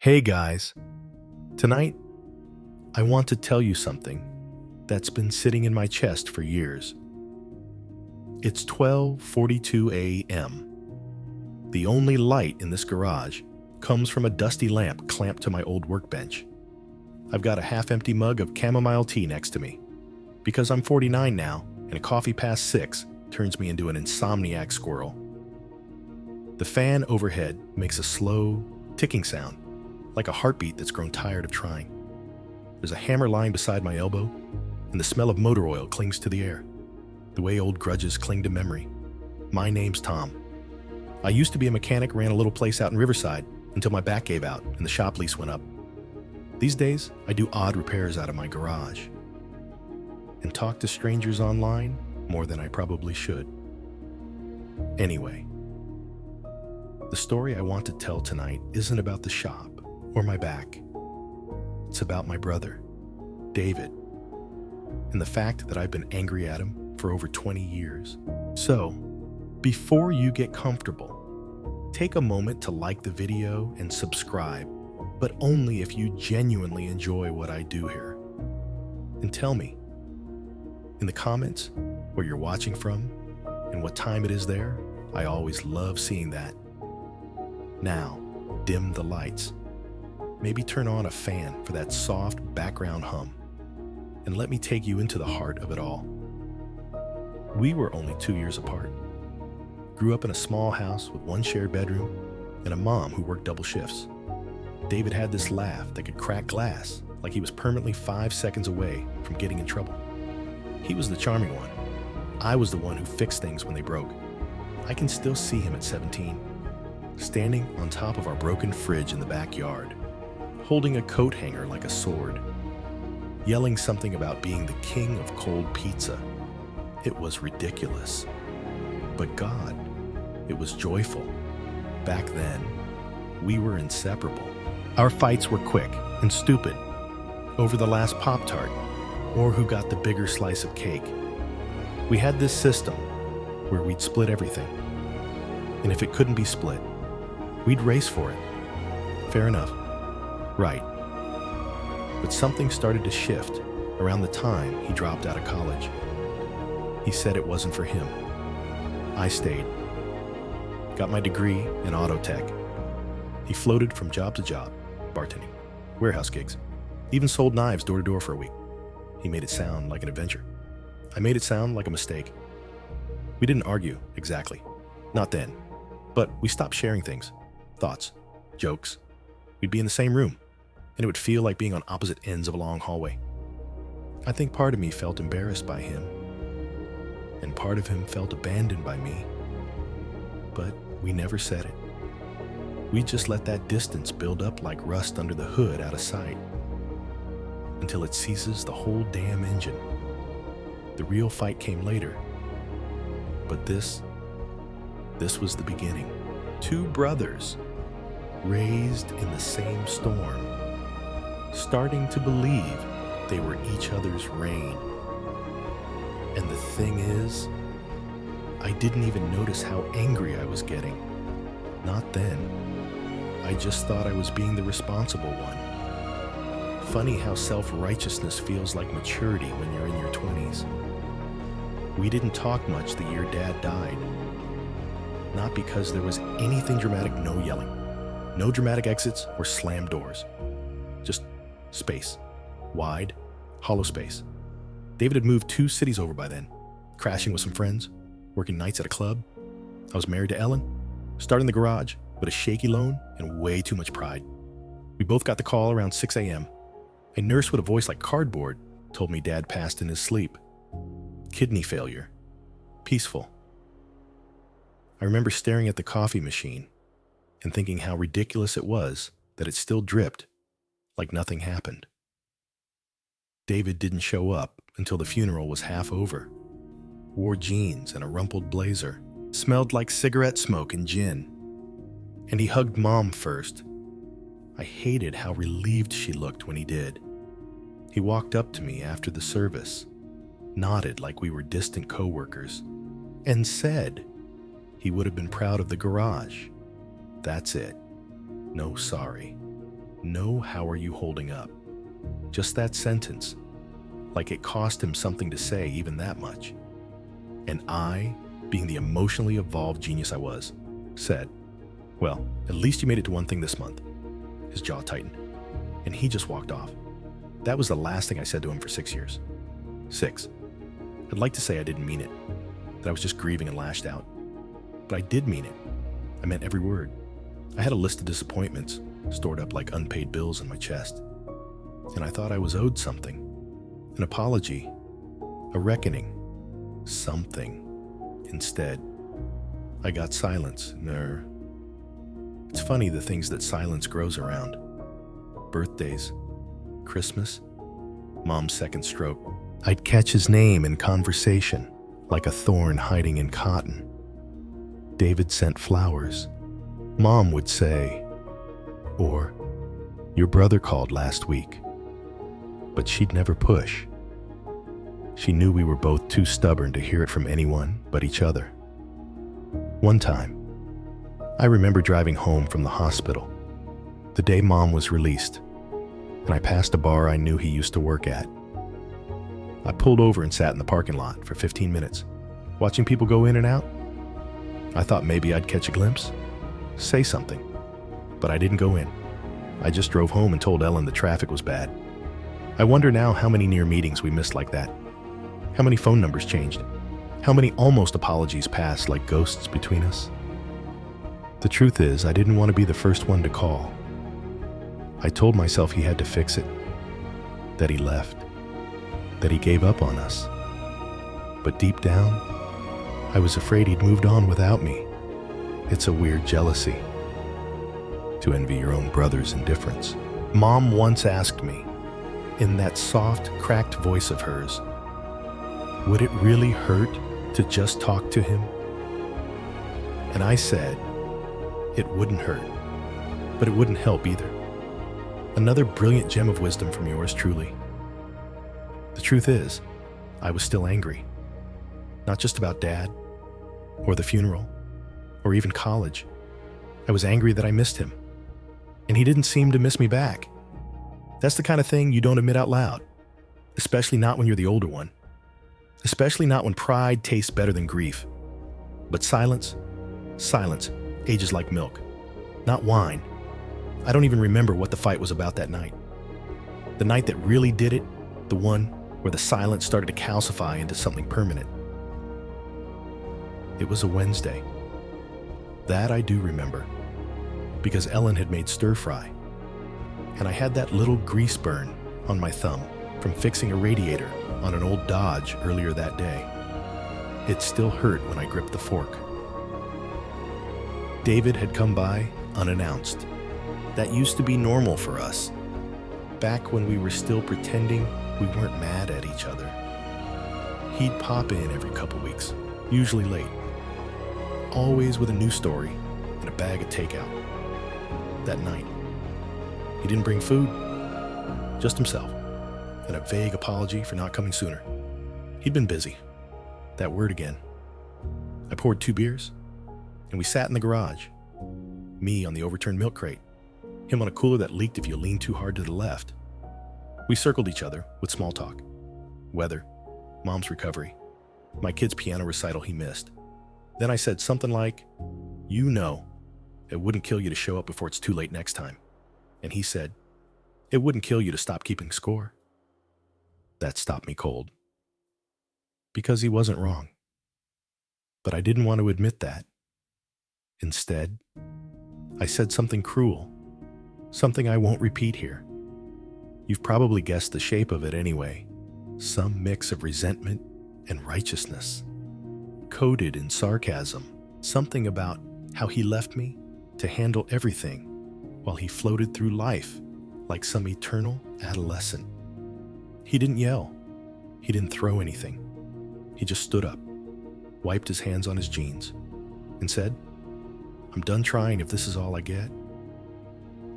Hey guys, tonight I want to tell you something that's been sitting in my chest for years. It's 12:42 a.m. The only light in this garage comes from a dusty lamp clamped to my old workbench. I've got a half-empty mug of chamomile tea next to me because I'm 49 now and a coffee past 6 turns me into an insomniac squirrel. The fan overhead makes a slow, ticking sound, like a heartbeat that's grown tired of trying. There's a hammer lying beside my elbow, and the smell of motor oil clings to the air, the way old grudges cling to memory. My name's Tom. I used to be a mechanic, ran a little place out in Riverside until my back gave out and the shop lease went up. These days, I do odd repairs out of my garage and talk to strangers online more than I probably should. Anyway, the story I want to tell tonight isn't about the shop or my back. It's about my brother, David, and the fact that I've been angry at him for over 20 years. So, before you get comfortable, take a moment to like the video and subscribe, but only if you genuinely enjoy what I do here. And tell me, in the comments, where you're watching from and what time it is there. I always love seeing that. Now, dim the lights. Maybe turn on a fan for that soft background hum. And let me take you into the heart of it all. We were only 2 years apart. Grew up in a small house with one shared bedroom and a mom who worked double shifts. David had this laugh that could crack glass, like he was permanently 5 seconds away from getting in trouble. He was the charming one. I was the one who fixed things when they broke. I can still see him at 17, standing on top of our broken fridge in the backyard, holding a coat hanger like a sword, yelling something about being the king of cold pizza. It was ridiculous. But God, it was joyful. Back then, we were inseparable. Our fights were quick and stupid, over the last Pop-Tart, or who got the bigger slice of cake. We had this system where we'd split everything. And if it couldn't be split, we'd race for it. Fair enough. Right. But something started to shift around the time he dropped out of college. He said it wasn't for him. I stayed. Got my degree in auto tech. He floated from job to job, bartending, warehouse gigs, even sold knives door to door for a week. He made it sound like an adventure. I made it sound like a mistake. We didn't argue, exactly. Not then. But we stopped sharing things, thoughts, jokes. We'd be in the same room, and it would feel like being on opposite ends of a long hallway. I think part of me felt embarrassed by him, and part of him felt abandoned by me. But we never said it. We just let that distance build up like rust under the hood out of sight, until it seizes the whole damn engine. The real fight came later. But this was the beginning. Two brothers, raised in the same storm, starting to believe they were each other's reign. And the thing is, I didn't even notice how angry I was getting. Not then. I just thought I was being the responsible one. Funny how self-righteousness feels like maturity when you're in your 20s. We didn't talk much the year Dad died. Not because there was anything dramatic, no yelling. No dramatic exits or slammed doors. Just space. Wide, hollow space. David had moved 2 cities over by then, crashing with some friends, working nights at a club. I was married to Ellen, starting the garage with a shaky loan and way too much pride. We both got the call around 6 a.m. A nurse with a voice like cardboard told me Dad passed in his sleep. Kidney failure. Peaceful. I remember staring at the coffee machine and thinking how ridiculous it was that it still dripped like nothing happened. David didn't show up until the funeral was half over. Wore jeans and a rumpled blazer. Smelled like cigarette smoke and gin. And he hugged Mom first. I hated how relieved she looked when he did. He walked up to me after the service, nodded like we were distant co-workers, and said he would have been proud of the garage. That's it. No sorry. No, how are you holding up? Just that sentence, like it cost him something to say even that much. And I, being the emotionally evolved genius I was, said, well, at least you made it to one thing this month. His jaw tightened, and he just walked off. That was the last thing I said to him for 6 years. 6. I'd like to say I didn't mean it, that I was just grieving and lashed out. But I did mean it. I meant every word. I had a list of disappointments stored up like unpaid bills in my chest. And I thought I was owed something. An apology. A reckoning. Something. Instead, I got silence. It's funny the things that silence grows around. Birthdays. Christmas. Mom's second stroke. I'd catch his name in conversation, like a thorn hiding in cotton. David sent flowers. Mom would say, or, your brother called last week. But she'd never push. She knew we were both too stubborn to hear it from anyone but each other. One time, I remember driving home from the hospital, the day Mom was released, and I passed a bar I knew he used to work at. I pulled over and sat in the parking lot for 15 minutes, watching people go in and out. I thought maybe I'd catch a glimpse, say something, but I didn't go in. I just drove home and told Ellen the traffic was bad. I wonder now how many near meetings we missed like that. How many phone numbers changed? How many almost apologies passed like ghosts between us? The truth is, I didn't want to be the first one to call. I told myself he had to fix it, that he left, that he gave up on us. But deep down, I was afraid he'd moved on without me. It's a weird jealousy, to envy your own brother's indifference. Mom once asked me, in that soft, cracked voice of hers, would it really hurt to just talk to him? And I said, it wouldn't hurt, but it wouldn't help either. Another brilliant gem of wisdom from yours truly. The truth is, I was still angry. Not just about Dad, or the funeral, or even college. I was angry that I missed him, and he didn't seem to miss me back. That's the kind of thing you don't admit out loud, especially not when you're the older one. Especially not when pride tastes better than grief. But silence ages like milk, not wine. I don't even remember what the fight was about that night. The night that really did it, the one where the silence started to calcify into something permanent. It was a Wednesday. That I do remember, because Ellen had made stir-fry, and I had that little grease burn on my thumb from fixing a radiator on an old Dodge earlier that day. It still hurt when I gripped the fork. David had come by unannounced. That used to be normal for us, back when we were still pretending we weren't mad at each other. He'd pop in every couple weeks, usually late, always with a new story and a bag of takeout. That night, he didn't bring food, just himself, and a vague apology for not coming sooner. He'd been busy. That word again. I poured 2 beers, and we sat in the garage. Me on the overturned milk crate, him on a cooler that leaked if you leaned too hard to the left. We circled each other with small talk. Weather, Mom's recovery, my kid's piano recital he missed. Then I said something like, you know, it wouldn't kill you to show up before it's too late next time. And he said, it wouldn't kill you to stop keeping score. That stopped me cold. Because he wasn't wrong. But I didn't want to admit that. Instead, I said something cruel, something I won't repeat here. You've probably guessed the shape of it anyway. Some mix of resentment and righteousness, coded in sarcasm. Something about how he left me to handle everything while he floated through life like some eternal adolescent. He didn't yell. He didn't throw anything. He just stood up, wiped his hands on his jeans, and said, I'm done trying if this is all I get.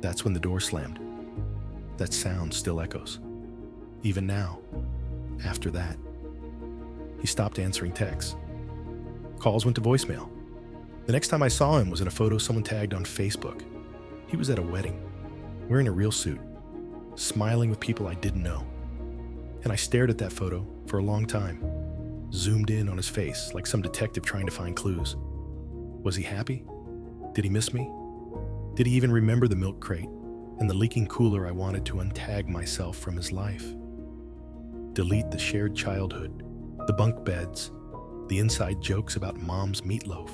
That's when the door slammed. That sound still echoes. Even now, after that. He stopped answering texts. Calls went to voicemail. The next time I saw him was in a photo someone tagged on Facebook. He was at a wedding. wearing a real suit, smiling with people I didn't know. And I stared at that photo for a long time, zoomed in on his face like some detective trying to find clues. Was he happy? Did he miss me? Did he even remember the milk crate and the leaking cooler I wanted to untag myself from his life? Delete the shared childhood, the bunk beds, the inside jokes about mom's meatloaf.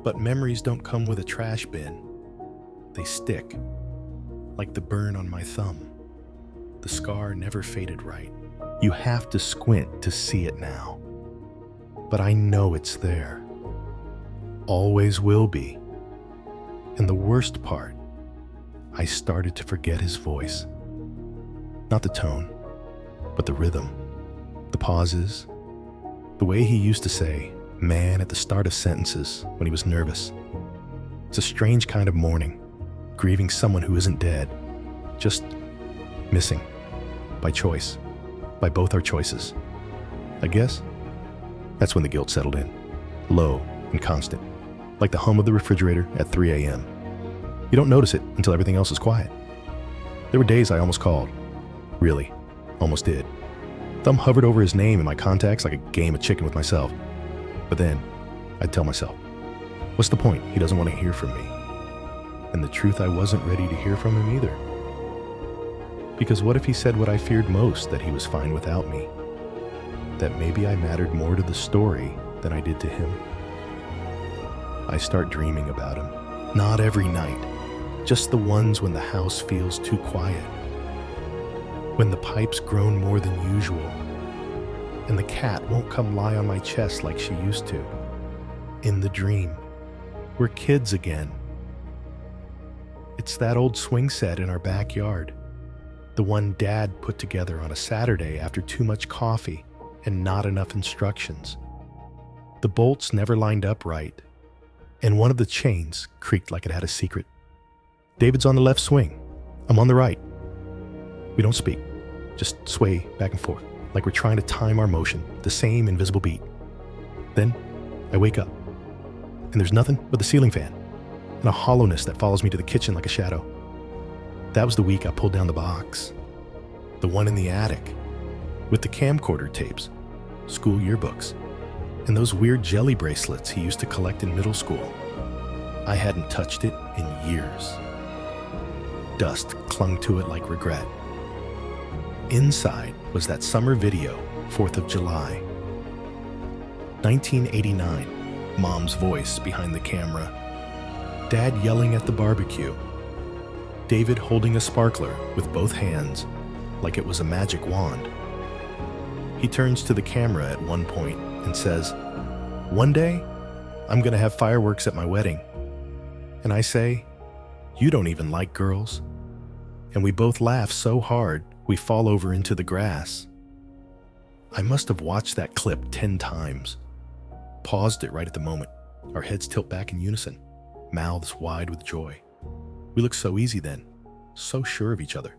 But memories don't come with a trash bin. They stick, like the burn on my thumb. The scar never faded right. You have to squint to see it now. But I know it's there. Always will be. And the worst part, I started to forget his voice. Not the tone, but the rhythm, the pauses, the way he used to say, "man," at the start of sentences when he was nervous. It's a strange kind of mourning, grieving someone who isn't dead, just missing, by choice, by both our choices. I guess that's when the guilt settled in, low and constant, like the hum of the refrigerator at 3 a.m. You don't notice it until everything else is quiet. There were days I almost called. Really, almost did. Thumb hovered over his name in my contacts like a game of chicken with myself. But then, I'd tell myself, what's the point? He doesn't want to hear from me. And the truth, I wasn't ready to hear from him either. Because what if he said what I feared most, that he was fine without me? That maybe I mattered more to the story than I did to him? I start dreaming about him. Not every night, just the ones when the house feels too quiet. When the pipes groan more than usual, and the cat won't come lie on my chest like she used to. In the dream, we're kids again. It's that old swing set in our backyard, the one Dad put together on a Saturday after too much coffee and not enough instructions. The bolts never lined up right, and one of the chains creaked like it had a secret. David's on the left swing. I'm on the right. We don't speak, just sway back and forth, like we're trying to time our motion, the same invisible beat. Then I wake up, and there's nothing but the ceiling fan, and a hollowness that follows me to the kitchen like a shadow. That was the week I pulled down the box, the one in the attic, with the camcorder tapes, school yearbooks, and those weird jelly bracelets he used to collect in middle school. I hadn't touched it in years. Dust clung to it like regret. Inside was that summer video, 4th of July. 1989, Mom's voice behind the camera. Dad yelling at the barbecue. David holding a sparkler with both hands, like it was a magic wand. He turns to the camera at one point and says, "One day, I'm gonna have fireworks at my wedding." And I say, "You don't even like girls." And we both laugh so hard, we fall over into the grass. I must have watched that clip 10 times. Paused it right at the moment. Our heads tilt back in unison, mouths wide with joy. We look so easy then, so sure of each other.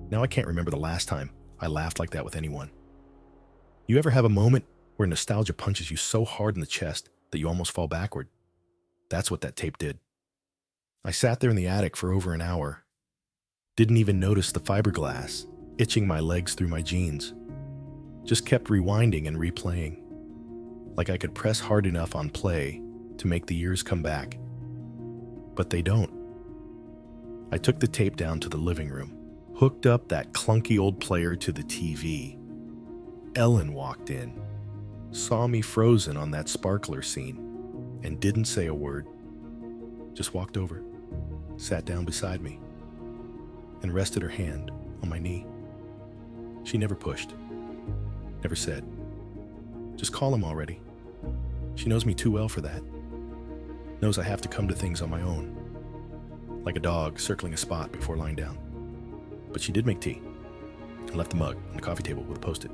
Now I can't remember the last time I laughed like that with anyone. You ever have a moment where nostalgia punches you so hard in the chest that you almost fall backward? That's what that tape did. I sat there in the attic for over an hour. Didn't even notice the fiberglass itching my legs through my jeans. Just kept rewinding and replaying, like I could press hard enough on play to make the years come back. But they don't. I took the tape down to the living room, hooked up that clunky old player to the TV. Ellen walked in, saw me frozen on that sparkler scene, and didn't say a word. Just walked over, sat down beside me, and rested her hand on my knee. She never pushed, never said, "Just call him already." She knows me too well for that. Knows I have to come to things on my own, like a dog circling a spot before lying down. But she did make tea and left the mug on the coffee table with a Post-it.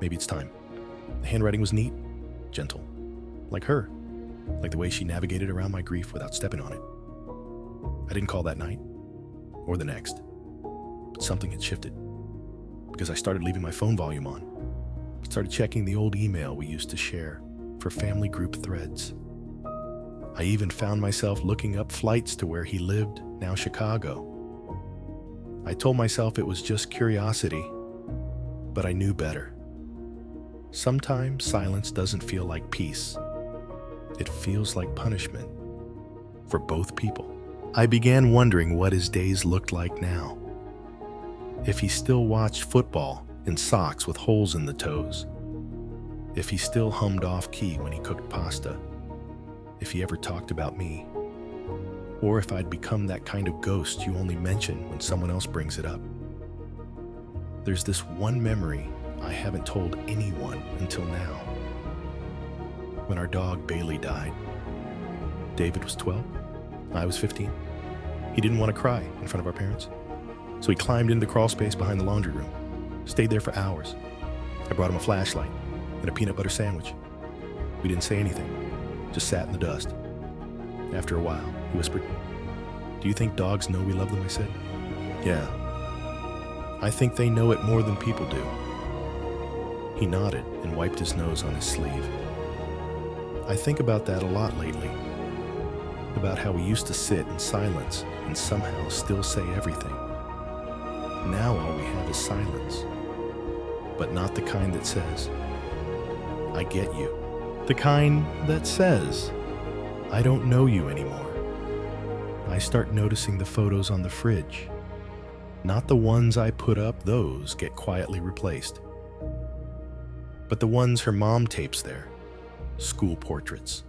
Maybe it's time. The handwriting was neat, gentle, like her, like the way she navigated around my grief without stepping on it. I didn't call that night, or the next, but something had shifted, because I started leaving my phone volume on. Started checking the old email we used to share for family group threads. I even found myself looking up flights to where he lived, now Chicago. I told myself it was just curiosity, but I knew better. Sometimes silence doesn't feel like peace. It feels like punishment for both people. I began wondering what his days looked like now. If he still watched football in socks with holes in the toes. If he still hummed off-key when he cooked pasta. If he ever talked about me. Or if I'd become that kind of ghost you only mention when someone else brings it up. There's this one memory I haven't told anyone until now. When our dog Bailey died. David was 12. I was 15. He didn't want to cry in front of our parents. So he climbed into the crawl space behind the laundry room. Stayed there for hours. I brought him a flashlight and a peanut butter sandwich. We didn't say anything. Just sat in the dust. After a while, he whispered, "Do you think dogs know we love them?" I said. "Yeah. I think they know it more than people do." He nodded and wiped his nose on his sleeve. I think about that a lot lately. About how we used to sit in silence and somehow still say everything. Now all we have is silence. But not the kind that says, "I get you." The kind that says, "I don't know you anymore." I start noticing the photos on the fridge. Not the ones I put up, those get quietly replaced. But the ones her mom tapes there. School portraits.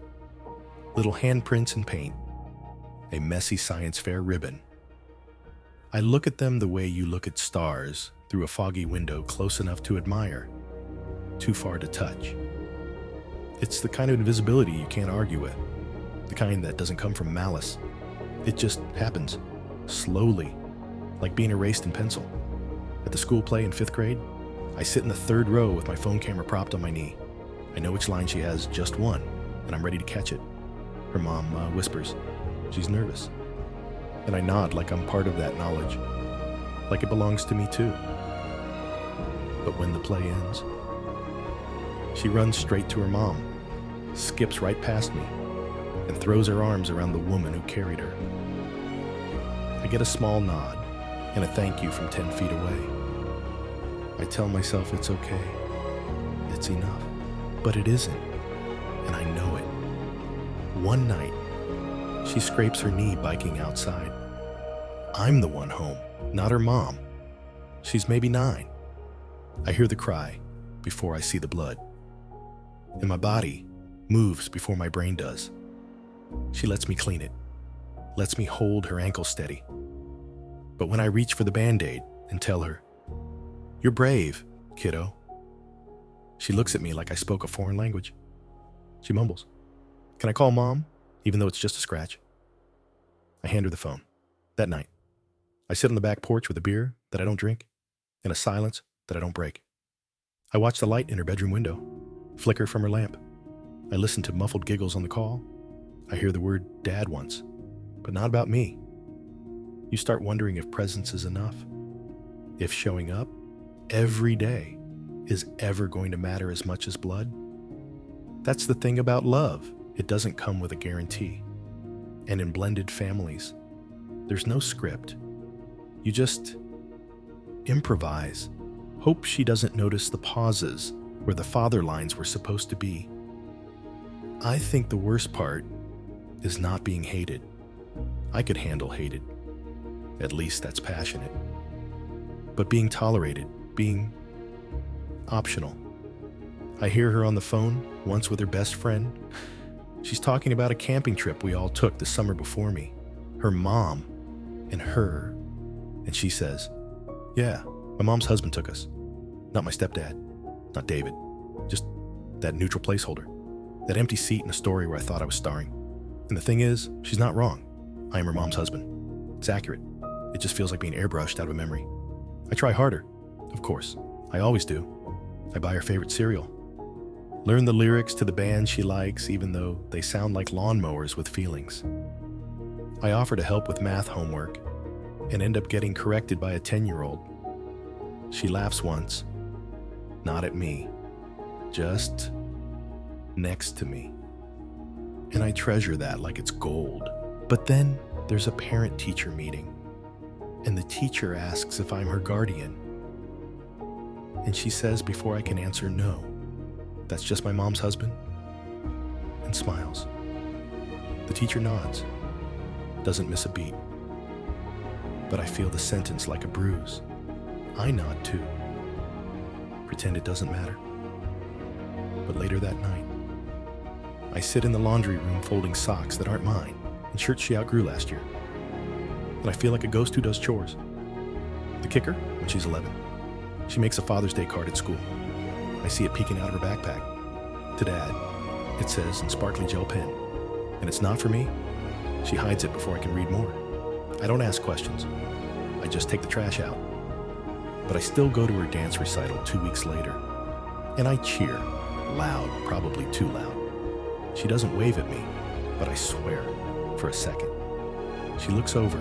Little handprints in paint. A messy science fair ribbon. I look at them the way you look at stars through a foggy window close enough to admire, too far to touch. It's the kind of invisibility you can't argue with, the kind that doesn't come from malice. It just happens, slowly, like being erased in pencil. At the school play in 5th grade, I sit in the 3rd row with my phone camera propped on my knee. I know which line she has just one, and I'm ready to catch it. Her mom whispers, she's nervous. And I nod like I'm part of that knowledge, like it belongs to me too. But when the play ends, she runs straight to her mom, skips right past me, and throws her arms around the woman who carried her. I get a small nod and a thank you from 10 feet away. I tell myself it's okay, it's enough, but it isn't, and I know it. One night, she scrapes her knee biking outside. I'm the one home, not her mom. She's maybe 9. I hear the cry before I see the blood. And my body moves before my brain does. She lets me clean it, lets me hold her ankle steady. But when I reach for the Band-Aid and tell her, "You're brave, kiddo," she looks at me like I spoke a foreign language. She mumbles, "Can I call Mom, even though it's just a scratch?" I hand her the phone. That night, I sit on the back porch with a beer that I don't drink and a silence that I don't break. I watch the light in her bedroom window flicker from her lamp. I listen to muffled giggles on the call. I hear the word "Dad" once, but not about me. You start wondering if presence is enough. If showing up every day is ever going to matter as much as blood. That's the thing about love. It doesn't come with a guarantee. And in blended families, there's no script. You just improvise. Hope she doesn't notice the pauses where the father lines were supposed to be. I think the worst part is not being hated. I could handle hated. At least that's passionate. But being tolerated, being optional. I hear her on the phone, once with her best friend. She's talking about a camping trip we all took the summer before me. Her mom and her. And she says, "Yeah, my mom's husband took us. Not my stepdad, not David. Just that neutral placeholder. That empty seat in a story where I thought I was starring. And the thing is, she's not wrong. I am her mom's husband. It's accurate. It just feels like being airbrushed out of a memory. I try harder, of course. I always do. I buy her favorite cereal. Learn the lyrics to the band she likes, even though they sound like lawnmowers with feelings. I offer to help with math homework and end up getting corrected by a 10-year-old. She laughs once, not at me, just next to me. and I treasure that like it's gold. But then there's a parent-teacher meeting, and the teacher asks if I'm her guardian. And she says before I can answer no, that's just my mom's husband, and smiles. The teacher nods, doesn't miss a beat. But I feel the sentence like a bruise. I nod too. Pretend it doesn't matter. But later that night, I sit in the laundry room folding socks that aren't mine and shirts she outgrew last year. And I feel like a ghost who does chores. The kicker, when she's 11, she makes a Father's Day card at school. I see it peeking out of her backpack. To Dad, it says in sparkly gel pen. And it's not for me. She hides it before I can read more. I don't ask questions. I just take the trash out. But I still go to her dance recital 2 weeks later. And I cheer, loud, probably too loud. She doesn't wave at me, but I swear, for a second. She looks over,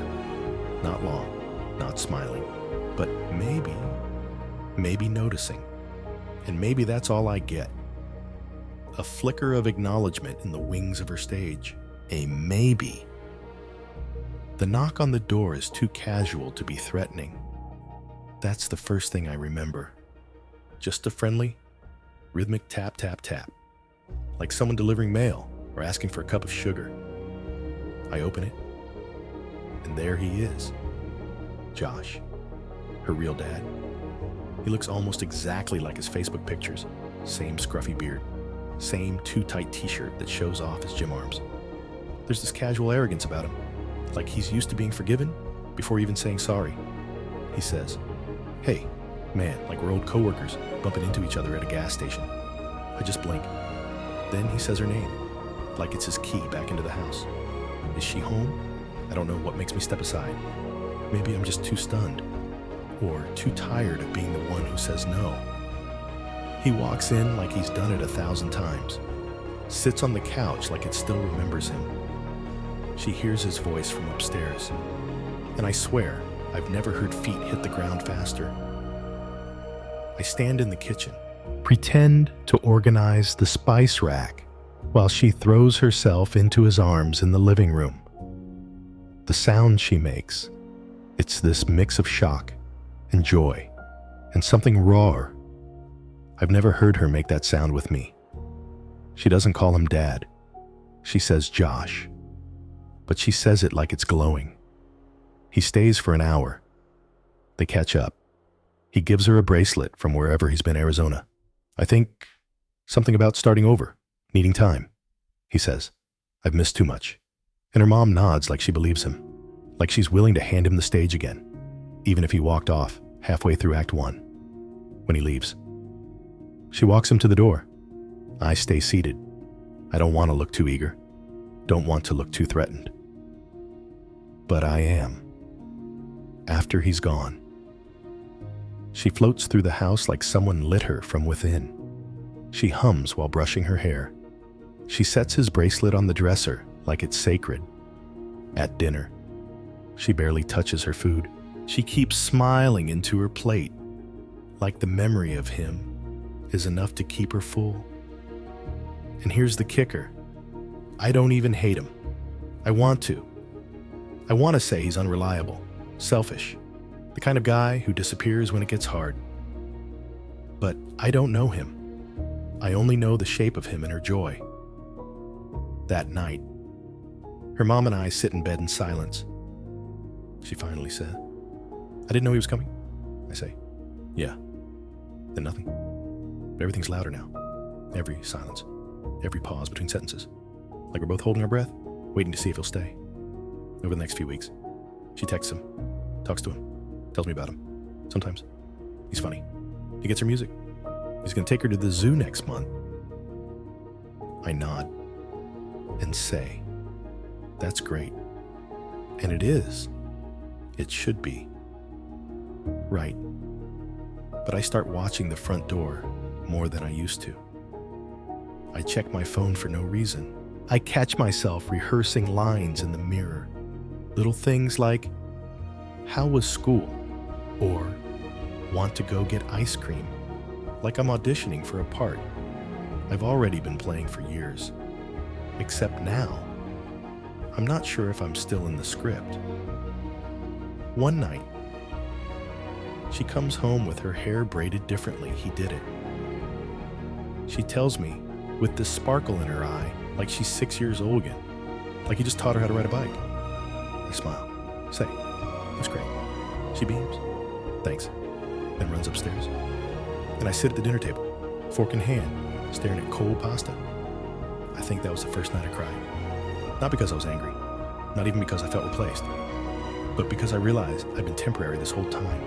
not long, not smiling, but maybe noticing. And maybe that's all I get. A flicker of acknowledgement in the wings of her stage. A maybe. The knock on the door is too casual to be threatening. That's the first thing I remember. Just a friendly, rhythmic tap, tap, tap. Like someone delivering mail or asking for a cup of sugar. I open it, and there he is. Josh, her real dad. He looks almost exactly like his Facebook pictures. Same scruffy beard, same too-tight t-shirt that shows off his gym arms. There's this casual arrogance about him, like he's used to being forgiven before even saying sorry. He says, "Hey, man," like we're old coworkers bumping into each other at a gas station. I just blink. Then he says her name, like it's his key back into the house. Is she home? I don't know what makes me step aside. Maybe I'm just too stunned, or too tired of being the one who says no. He walks in like he's done it 1,000 times, sits on the couch like it still remembers him. She hears his voice from upstairs, and I swear I've never heard feet hit the ground faster. I stand in the kitchen, pretend to organize the spice rack, while she throws herself into his arms in the living room. The sound she makes, it's this mix of shock and joy and something rawer. I've never heard her make that sound with me. She doesn't call him Dad. She says Josh, but she says it like it's glowing. He stays for an hour. They catch up. He gives her a bracelet from wherever he's been, Arizona. I think something about starting over, needing time. He says, "I've missed too much." And her mom nods like she believes him, like she's willing to hand him the stage again, even if he walked off halfway through Act 1. When he leaves, she walks him to the door. I stay seated. I don't want to look too eager, don't want to look too threatened. But I am. After he's gone, she floats through the house like someone lit her from within. She hums while brushing her hair. She sets his bracelet on the dresser like it's sacred. At dinner, she barely touches her food. She keeps smiling into her plate, like the memory of him is enough to keep her full. And here's the kicker. I don't even hate him. I want to. I want to say he's unreliable, selfish, the kind of guy who disappears when it gets hard. But I don't know him. I only know the shape of him and her joy. That night, her mom and I sit in bed in silence. She finally said, "I didn't know he was coming." I say, "Yeah." Then nothing. But everything's louder now. Every silence, every pause between sentences. Like we're both holding our breath, waiting to see if he'll stay. Over the next few weeks, she texts him, talks to him, tells me about him. Sometimes he's funny. He gets her music. He's going to take her to the zoo next month. I nod and say, "That's great." And it is. It should be. Right. But I start watching the front door more than I used to. I check my phone for no reason. I catch myself rehearsing lines in the mirror. Little things like, "How was school?" Or, "Want to go get ice cream?" Like I'm auditioning for a part I've already been playing for years. Except now, I'm not sure if I'm still in the script. One night, she comes home with her hair braided differently. He did it. She tells me, with this sparkle in her eye, like she's 6 years old again, like he just taught her how to ride a bike. I smile. Say, that's great. She beams. Thanks. Then runs upstairs. And I sit at the dinner table, fork in hand, staring at cold pasta. I think that was the first night I cried. Not because I was angry, not even because I felt replaced, but because I realized I'd been temporary this whole time.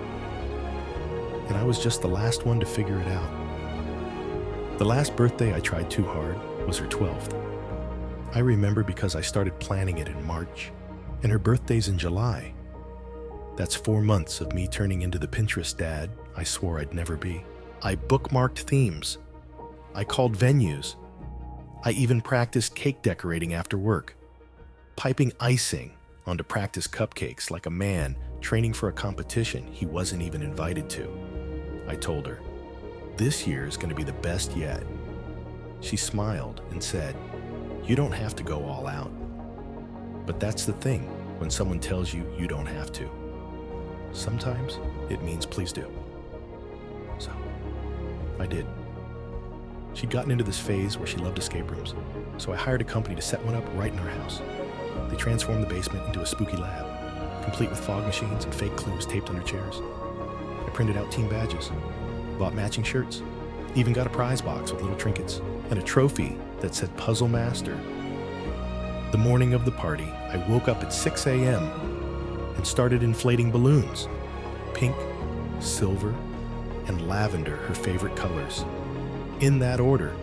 And I was just the last one to figure it out. The last birthday I tried too hard was her 12th. I remember because I started planning it in March, and her birthday's in July. That's 4 months of me turning into the Pinterest dad I swore I'd never be. I bookmarked themes. I called venues. I even practiced cake decorating after work, piping icing onto practice cupcakes like a man training for a competition he wasn't even invited to. I told her, this year is going to be the best yet. She smiled and said, you don't have to go all out. But that's the thing when someone tells you you don't have to. Sometimes it means please do. So, I did. She'd gotten into this phase where she loved escape rooms, so I hired a company to set one up right in our house. They transformed the basement into a spooky lab, complete with fog machines and fake clues taped under chairs. I printed out team badges, bought matching shirts, even got a prize box with little trinkets, and a trophy that said Puzzle Master. The morning of the party, I woke up at 6 a.m. and started inflating balloons. Pink, silver, and lavender, her favorite colors. In that order.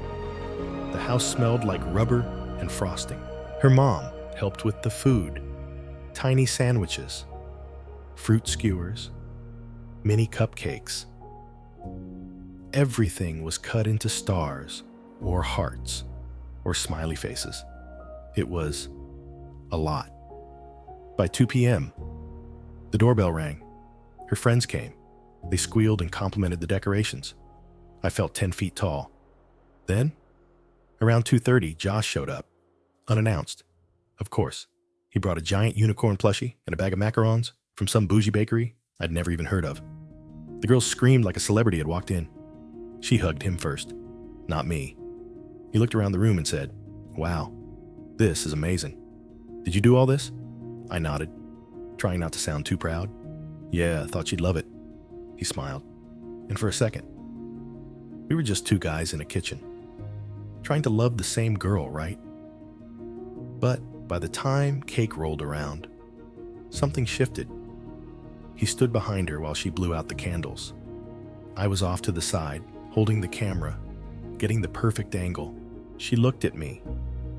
The house smelled like rubber and frosting. Her mom helped with the food. Tiny sandwiches, fruit skewers, mini cupcakes. Everything was cut into stars or hearts or smiley faces. It was a lot. By 2 p.m., the doorbell rang. Her friends came. They squealed and complimented the decorations. I felt 10 feet tall. Then, around 2:30, Josh showed up, unannounced. Of course, he brought a giant unicorn plushie and a bag of macarons from some bougie bakery I'd never even heard of. The girls screamed like a celebrity had walked in. She hugged him first, not me. He looked around the room and said, "Wow, this is amazing. Did you do all this?" I nodded, trying not to sound too proud. "Yeah, thought she'd love it." He smiled. And for a second, we were just two guys in a kitchen, trying to love the same girl, right? But by the time cake rolled around, something shifted. He stood behind her while she blew out the candles. I was off to the side, holding the camera, getting the perfect angle. She looked at me,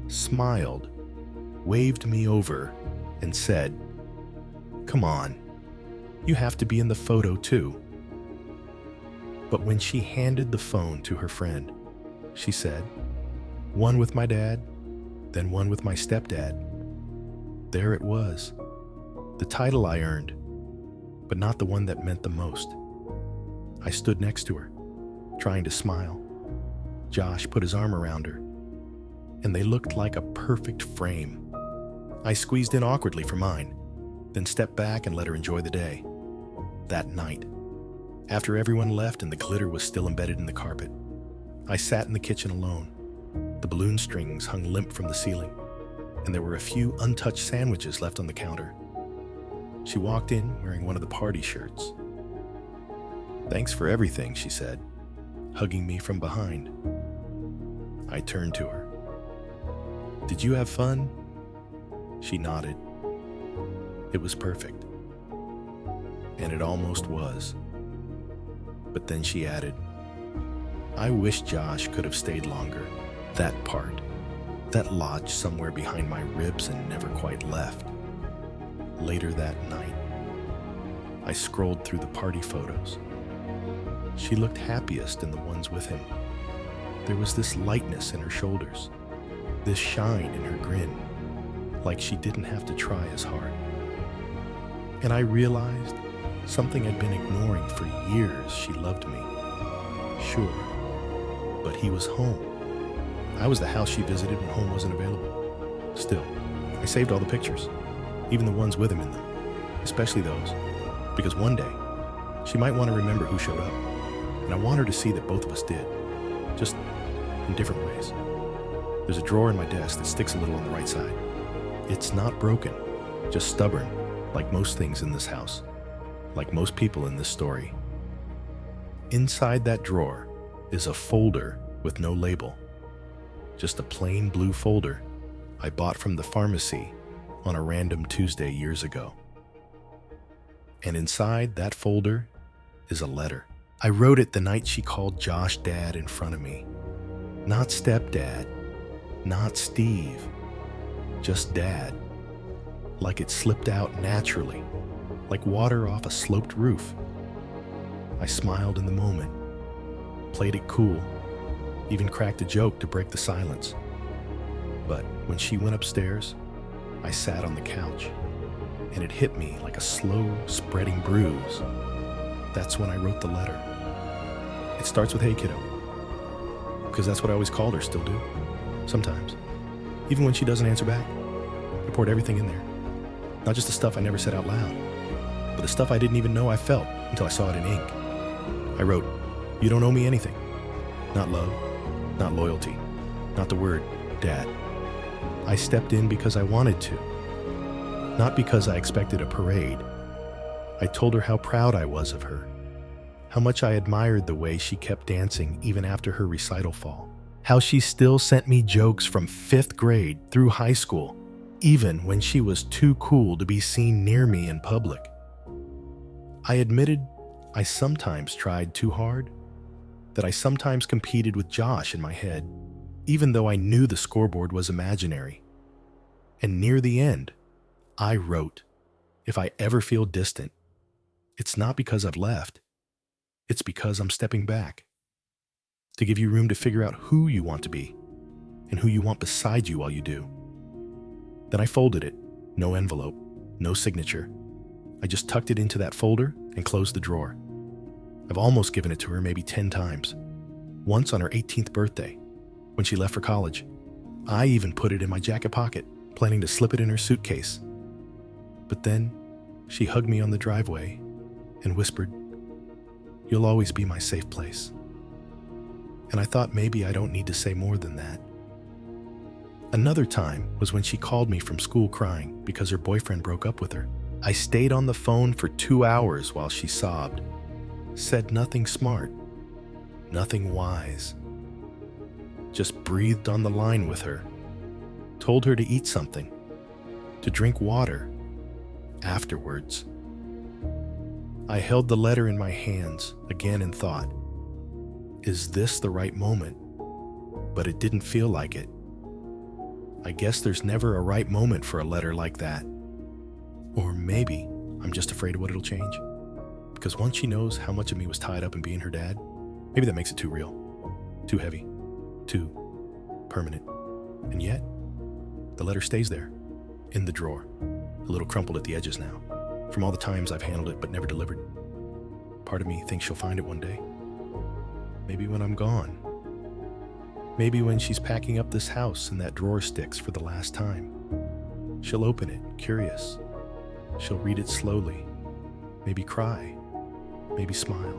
smiled, waved me over, and said, "Come on, you have to be in the photo too." But when she handed the phone to her friend, she said, "One with my dad, then one with my stepdad." There it was, the title I earned, but not the one that meant the most. I stood next to her, trying to smile. Josh put his arm around her, and they looked like a perfect frame. I squeezed in awkwardly for mine, then stepped back and let her enjoy the day. That night, after everyone left and the glitter was still embedded in the carpet, I sat in the kitchen alone. The balloon strings hung limp from the ceiling, and there were a few untouched sandwiches left on the counter. She walked in wearing one of the party shirts. "Thanks for everything," she said, hugging me from behind. I turned to her. "Did you have fun?" She nodded. It was perfect. And it almost was. But then she added, "I wish Josh could have stayed longer. That part, that lodged somewhere behind my ribs and never quite left." Later that night, I scrolled through the party photos. She looked happiest in the ones with him. There was this lightness in her shoulders, this shine in her grin, like she didn't have to try as hard. And I realized something I'd been ignoring for years. She loved me. Sure, but he was home. I was the house she visited when home wasn't available. Still, I saved all the pictures, even the ones with him in them, especially those, because one day, she might want to remember who showed up, and I want her to see that both of us did, just in different ways. There's a drawer in my desk that sticks a little on the right side. It's not broken, just stubborn, like most things in this house, like most people in this story. Inside that drawer is a folder with no label, just a plain blue folder I bought from the pharmacy on a random Tuesday years ago. And inside that folder is a letter. I wrote it the night she called Josh Dad in front of me. Not Stepdad, not Steve, just Dad. Like it slipped out naturally, like water off a sloped roof. I smiled in the moment, played it cool, even cracked a joke to break the silence. But when she went upstairs, I sat on the couch, and it hit me like a slow, spreading bruise. That's when I wrote the letter. It starts with, "Hey, kiddo," because that's what I always called her, still do, sometimes. Even when she doesn't answer back, I poured everything in there. Not just the stuff I never said out loud, but the stuff I didn't even know I felt until I saw it in ink. I wrote, "You don't owe me anything. Not love, not loyalty, not the word Dad. I stepped in because I wanted to, not because I expected a parade." I told her how proud I was of her, how much I admired the way she kept dancing even after her recital fall, how she still sent me jokes from 5th grade through high school, even when she was too cool to be seen near me in public. I admitted I sometimes tried too hard, that I sometimes competed with Josh in my head, even though I knew the scoreboard was imaginary. And near the end, I wrote, "If I ever feel distant, it's not because I've left, it's because I'm stepping back, to give you room to figure out who you want to be and who you want beside you while you do." Then I folded it, no envelope, no signature. I just tucked it into that folder and closed the drawer. I've almost given it to her maybe 10 times. Once on her 18th birthday, when she left for college. I even put it in my jacket pocket, planning to slip it in her suitcase. But then she hugged me on the driveway and whispered, "You'll always be my safe place." And I thought maybe I don't need to say more than that. Another time was when she called me from school crying because her boyfriend broke up with her. I stayed on the phone for 2 hours while she sobbed, said nothing smart, nothing wise. Just breathed on the line with her, told her to eat something, to drink water, afterwards. I held the letter in my hands again and thought, is this the right moment? But it didn't feel like it. I guess there's never a right moment for a letter like that. Or maybe I'm just afraid of what it'll change. Because once she knows how much of me was tied up in being her dad, maybe that makes it too real, too heavy, too permanent. And yet, the letter stays there, in the drawer, a little crumpled at the edges now, from all the times I've handled it but never delivered. Part of me thinks she'll find it one day. Maybe when I'm gone. Maybe when she's packing up this house and that drawer sticks for the last time. She'll open it, curious. She'll read it slowly, maybe cry, maybe smile.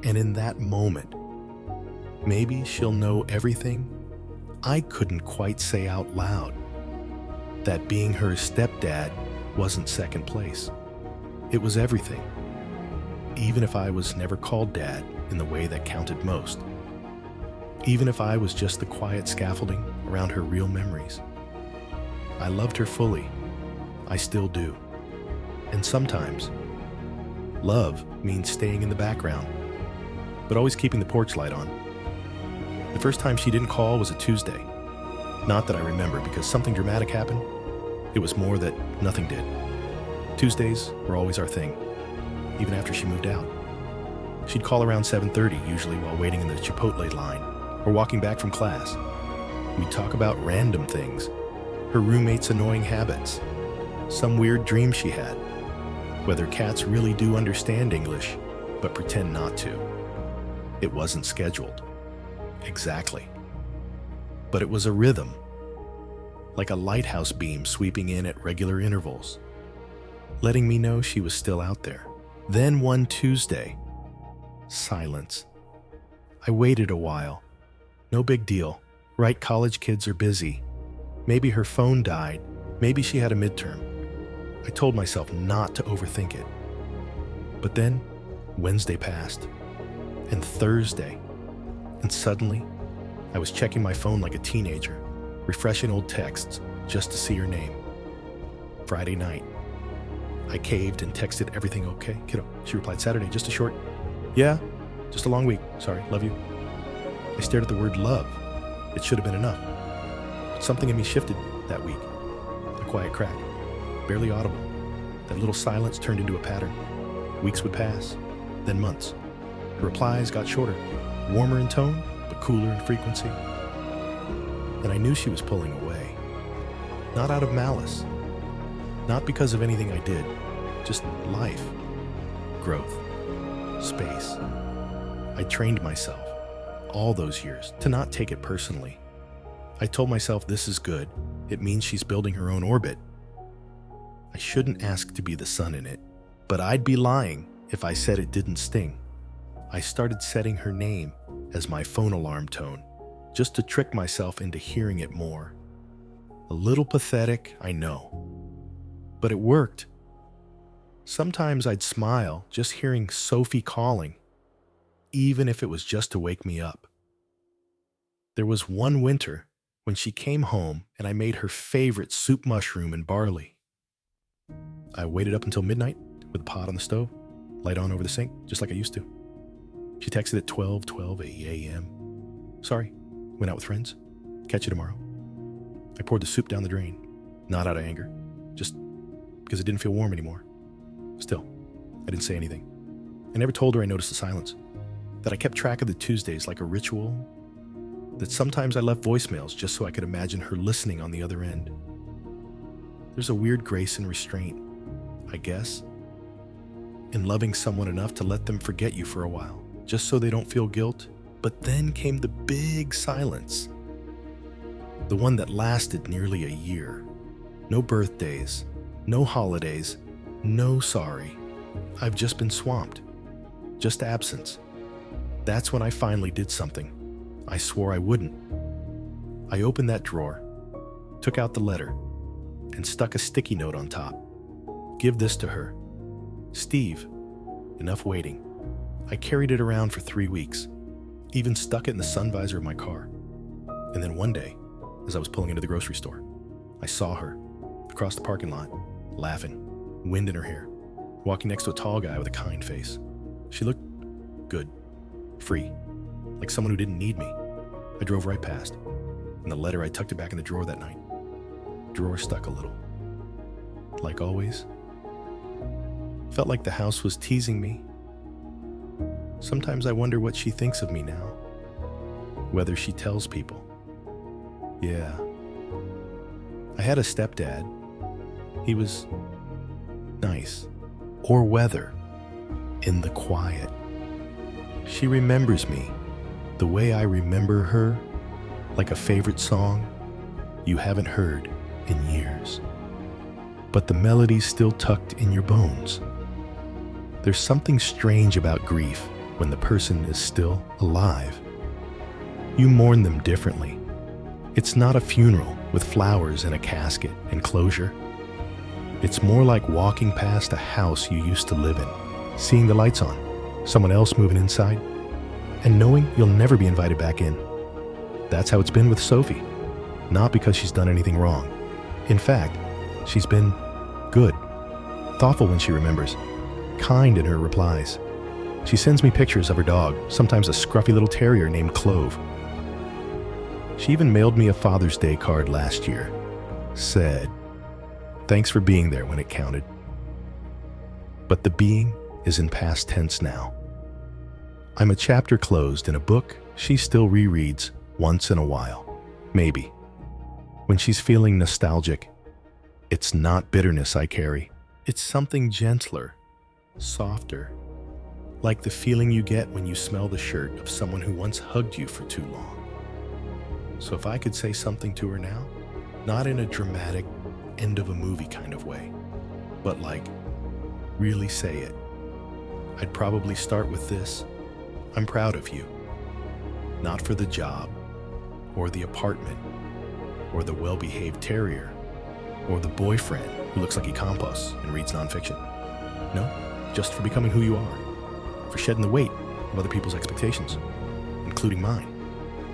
And in that moment, maybe she'll know everything I couldn't quite say out loud. That being her stepdad wasn't second place. It was everything. Even if I was never called dad in the way that counted most. Even if I was just the quiet scaffolding around her real memories. I loved her fully. I still do. And sometimes, love means staying in the background, but always keeping the porch light on. The first time she didn't call was a Tuesday. Not that I remember, because something dramatic happened. It was more that nothing did. Tuesdays were always our thing, even after she moved out. She'd call around 7:30, usually while waiting in the Chipotle line, or walking back from class. We'd talk about random things, her roommate's annoying habits, some weird dream she had, whether cats really do understand English, but pretend not to. It wasn't scheduled. Exactly. But it was a rhythm. like a lighthouse beam sweeping in at regular intervals, letting me know she was still out there. Then one Tuesday, silence. I waited a while. No big deal, right? College kids are busy. Maybe her phone died. Maybe she had a midterm. I told myself not to overthink it. But then Wednesday passed, and Thursday, and suddenly I was checking my phone like a teenager, refreshing old texts just to see her name. Friday night, I caved and texted, "Everything okay, kiddo?" She replied, "Saturday, just a short, yeah, just a long week. Sorry, love you." I stared at the word love. It should have been enough. But something in me shifted that week. A quiet crack, barely audible. That little silence turned into a pattern. Weeks would pass, then months. The replies got shorter, warmer in tone, but cooler in frequency. And I knew she was pulling away. Not out of malice. Not because of anything I did. Just life. Growth. Space. I trained myself, all those years, to not take it personally. I told myself, this is good. It means she's building her own orbit. I shouldn't ask to be the sun in it, but I'd be lying if I said it didn't sting. I started setting her name as my phone alarm tone, just to trick myself into hearing it more. A little pathetic, I know, but it worked. Sometimes I'd smile just hearing Sophie calling, even if it was just to wake me up. There was one winter when she came home and I made her favorite soup mushroom and barley. I waited up until midnight with a pot on the stove, light on over the sink, just like I used to. She texted at 12 a.m. "Sorry, went out with friends. Catch you tomorrow." I poured the soup down the drain, not out of anger, just because it didn't feel warm anymore. Still, I didn't say anything. I never told her I noticed the silence, that I kept track of the Tuesdays like a ritual, that sometimes I left voicemails just so I could imagine her listening on the other end. There's a weird grace and restraint, I guess, in loving someone enough to let them forget you for a while, just so they don't feel guilt. But then came the big silence, the one that lasted nearly a year. No birthdays, no holidays, no sorry. I've just been swamped, just absence. That's when I finally did something I swore I wouldn't. I opened that drawer, took out the letter, and stuck a sticky note on top. "Give this to her. Steve, enough waiting." I carried it around for 3 weeks, even stuck it in the sun visor of my car. And then one day, as I was pulling into the grocery store, I saw her across the parking lot, laughing, wind in her hair, walking next to a tall guy with a kind face. She looked good, free, like someone who didn't need me. I drove right past, and the letter, I tucked it back in the drawer that night. Drawer stuck a little. Like always, felt like the house was teasing me. Sometimes I wonder what she thinks of me now, whether she tells people. Yeah. I had a stepdad. He was nice. Or weather in the quiet. She remembers me the way I remember her, like a favorite song you haven't heard in years. But the melody's still tucked in your bones. There's something strange about grief when the person is still alive. You mourn them differently. It's not a funeral with flowers and a casket and closure. It's more like walking past a house you used to live in, seeing the lights on, someone else moving inside, and knowing you'll never be invited back in. That's how it's been with Sophie. Not because she's done anything wrong. In fact, she's been good, thoughtful when she remembers, kind in her replies. She sends me pictures of her dog, sometimes a scruffy little terrier named Clove. She even mailed me a Father's Day card last year. Said, "Thanks for being there when it counted." But the being is in past tense now. I'm a chapter closed in a book she still rereads once in a while, maybe. When she's feeling nostalgic, it's not bitterness I carry. It's something gentler, softer, like the feeling you get when you smell the shirt of someone who once hugged you for too long. So if I could say something to her now, Not in a dramatic, end of a movie kind of way, but like, really say it. I'd probably start with this: I'm proud of you. Not for the job, or the apartment, or the well-behaved terrier, or the boyfriend who looks like he composts and reads nonfiction. No, just for becoming who you are, for shedding the weight of other people's expectations, including mine,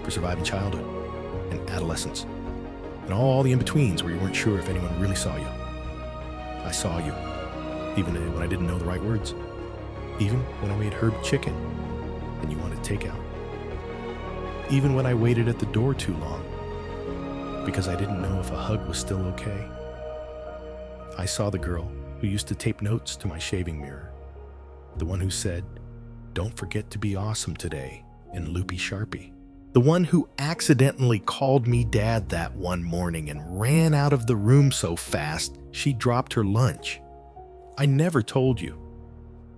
for surviving childhood and adolescence, and all the in-betweens where you weren't sure if anyone really saw you. I saw you, even when I didn't know the right words, even when I made herb chicken and you wanted takeout, even when I waited at the door too long because I didn't know if a hug was still okay. I saw the girl who used to tape notes to my shaving mirror, the one who said, "Don't forget to be awesome today," in loopy Sharpie. The one who accidentally called me dad that one morning and ran out of the room so fast she dropped her lunch. I never told you,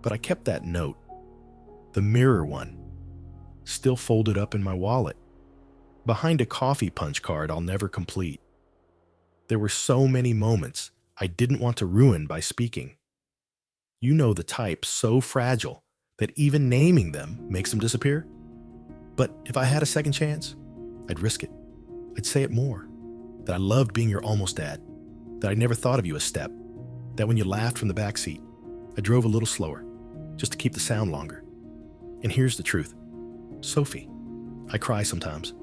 but I kept that note, the mirror one, still folded up in my wallet, behind a coffee punch card I'll never complete. There were so many moments I didn't want to ruin by speaking. You know the type, so fragile that even naming them makes them disappear. But if I had a second chance, I'd risk it. I'd say it more. That I loved being your almost dad. That I never thought of you as Step. That when you laughed from the back seat, I drove a little slower, just to keep the sound longer. And here's the truth. Sophie, I cry sometimes.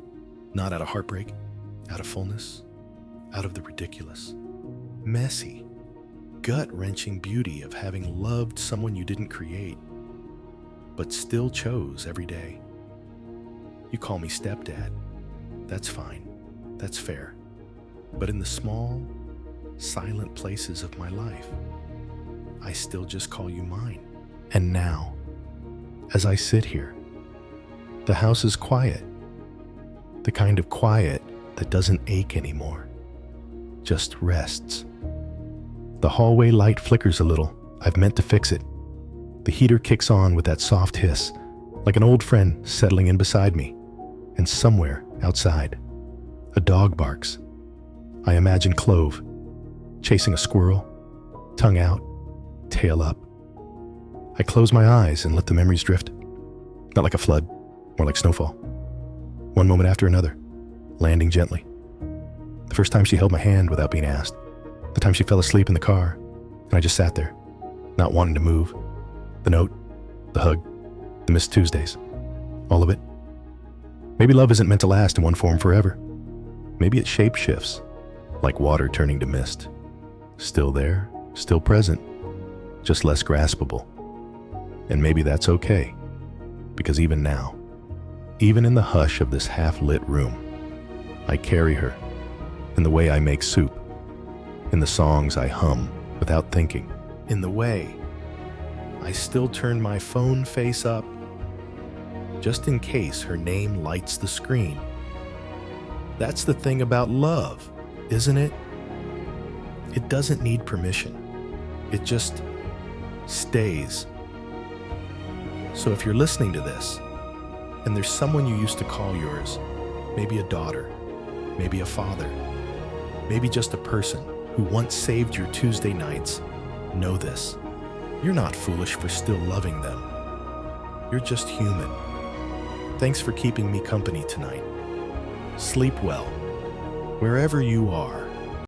Not out of heartbreak, out of fullness, out of the ridiculous, messy, gut-wrenching beauty of having loved someone you didn't create, but still chose every day. You call me Stepdad. That's fine. That's fair. But in the small, silent places of my life, I still just call you mine. And now, as I sit here, the house is quiet. The kind of quiet that doesn't ache anymore, just rests. The hallway light flickers a little. I've meant to fix it. The heater kicks on with that soft hiss, like an old friend settling in beside me. And somewhere outside, a dog barks. I imagine Clove, chasing a squirrel, tongue out, tail up. I close my eyes and let the memories drift. Not like a flood, more like snowfall. One moment after another, landing gently. The first time she held my hand without being asked. The time she fell asleep in the car, and I just sat there, not wanting to move. The note, the hug, the missed Tuesdays, all of it. Maybe love isn't meant to last in one form forever. Maybe it shape shifts, like water turning to mist. Still there, still present, just less graspable. And maybe that's okay, because even now, even in the hush of this half-lit room, I carry her in the way I make soup, in the songs I hum without thinking, in the way I still turn my phone face up just in case her name lights the screen. That's the thing about love, isn't it? It doesn't need permission. It just stays. So if you're listening to this, and there's someone you used to call yours, maybe a daughter, maybe a father, maybe just a person who once saved your Tuesday nights, know this. You're not foolish for still loving them. You're just human. Thanks for keeping me company tonight. Sleep well, wherever you are.